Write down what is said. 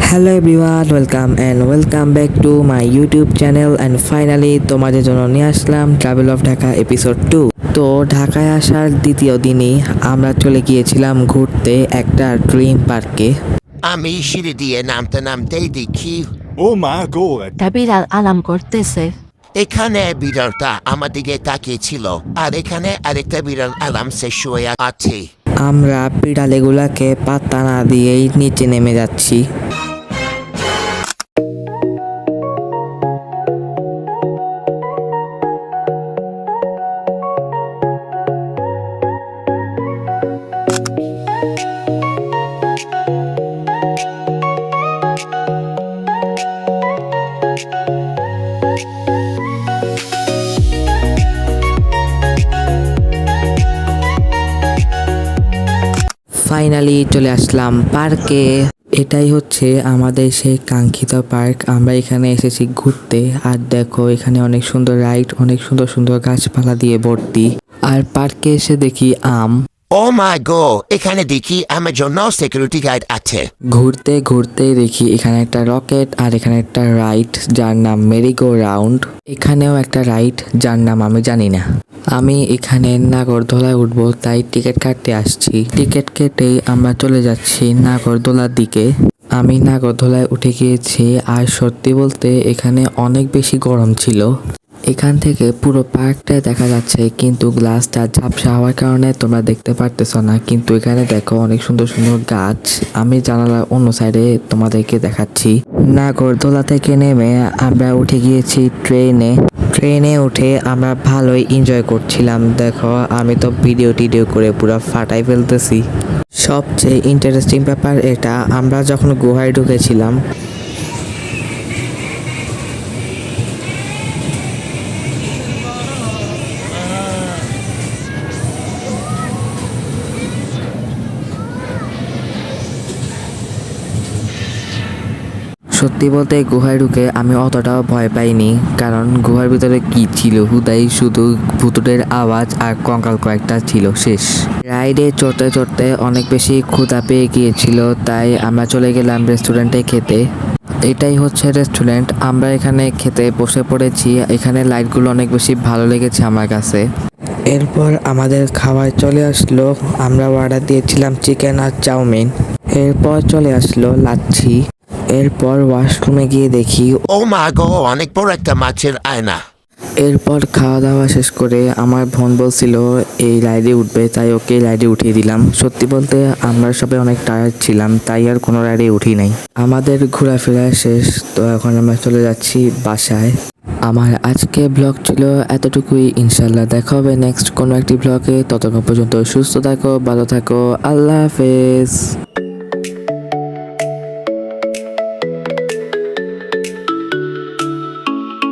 Hello everyone, welcome back to my YouTube channel and finally তোমাদের জন্য নিয়ে আসলাম travel of Dhaka episode 2। তো ঢাকায় আসার দ্বিতীয় দিনই আমরা চলে গিয়েছিলাম ঘুরতে একটা ড্রিম পার্কে। আমি সিঁড়ি দিয়ে নামতে নামতেই দেখি Oh my god! তা বিড়াল আলাম করতেছে। এখানে বিড়ালটা আমার দিকে তাকিয়েছিল, আর এখানে আরেকটা বিড়াল আরামসে শুয়ে আছে। আমরা বিড়ালেগুলাকে পাত্তা না দিয়েই নিচে নেমে যাচ্ছি। ফাইনালি চলে আসলাম পার্কে। এটাই হচ্ছে আমাদের সেই কাঙ্ক্ষিত পার্ক। আমরা এখানে এসেছি ঘুরতে, আর দেখো এখানে অনেক সুন্দর রাইড, অনেক সুন্দর সুন্দর গাছপালা দিয়ে ভর্তি। আর পার্কে এসে দেখি আম। ও মাই গো, এখানে দেখি আমার জন্য সিকিউরিটি গার্ড আছে। ঘুরতে ঘুরতে দেখি এখানে একটা রকেট, আর এখানে একটা রাইড যার নাম মেরিগো রাউন্ড। এখানেও একটা রাইড যার নাম আমি জানি না। আমি এখানে নাগরদোলায় উঠবো, তাই টিকিট কাটতে আসছি। টিকিট কেটেই আমরা চলে যাচ্ছি নাগরদোলার দিকে। আমি নাগরদোলায় উঠে গিয়েছি, আর সত্যি বলতে এখানে অনেক বেশি গরম ছিল। এখান থেকে পুরো পার্কটাই দেখা যাচ্ছে, কিন্তু গ্লাসটা ঝাপসা হওয়ার কারণে তোমরা দেখতে পারতেছো না। কিন্তু এখানে দেখো অনেক সুন্দর সুন্দর গাছ। আমি জানালার অন্য সাইডে তোমাদেরকে দেখাচ্ছি। নাগরদোলা থেকে নেমে আমরা উঠে গিয়েছি ট্রেনে উঠে আমরা ভালোই এনজয় করছিলাম। দেখো আমি তো ভিডিও করে পুরো ফাটাই ফেলতেছি। সবচেয়ে ইন্টারেস্টিং ব্যাপার এটা, আমরা যখন গুহায় ঢুকেছিলাম সত্যি বলতে গুহায় ঢুকে আমি অতটাও ভয় পাইনি, কারণ গুহার ভিতরে কি ছিল, হুদাই শুধু ভুতুটের আওয়াজ আর কঙ্কাল কয়েকটা ছিল, শেষ। রাইডে চড়তে চড়তে অনেক বেশি ক্ষুধা পেয়ে গিয়েছিল, তাই আমরা চলে গেলাম রেস্টুরেন্টে খেতে। এটাই হচ্ছে রেস্টুরেন্ট। আমরা এখানে খেতে বসে পড়েছি। এখানে লাইটগুলো অনেক বেশি ভালো লেগেছে আমার কাছে। এরপর আমাদের খাবার চলে আসলো। আমরা অর্ডার দিয়েছিলাম চিকেন আর চাউমিন। এরপর চলে আসলো লাচ্ছি। এরপর ওয়াশরুমে গিয়ে দেখি। ও মাই গো, অনেক বড় একটা মাছের আয়না। এরপর খাওয়া দাওয়া শেষ করে আমার বোন বলছিল এই রাইডে উঠবে, তাই ওকে রাইডে উঠিয়ে দিলাম। সত্যি বলতে আমরা সবাই অনেক টায়ার্ড ছিলাম, তাই আর কোনো রাইডে উঠি নাই। আমাদের ঘোরাফেরা শেষ, তো এখন আমরা চলে যাচ্ছি বাসায়। আমার আজকে ব্লগ ছিল এতটুকুই। ইনশাল্লাহ দেখা হবে নেক্সট কোনো একটি ব্লগে। ততক্ষণ পর্যন্ত সুস্থ থাকো, ভালো থাকো, আল্লাহ হাফেজ।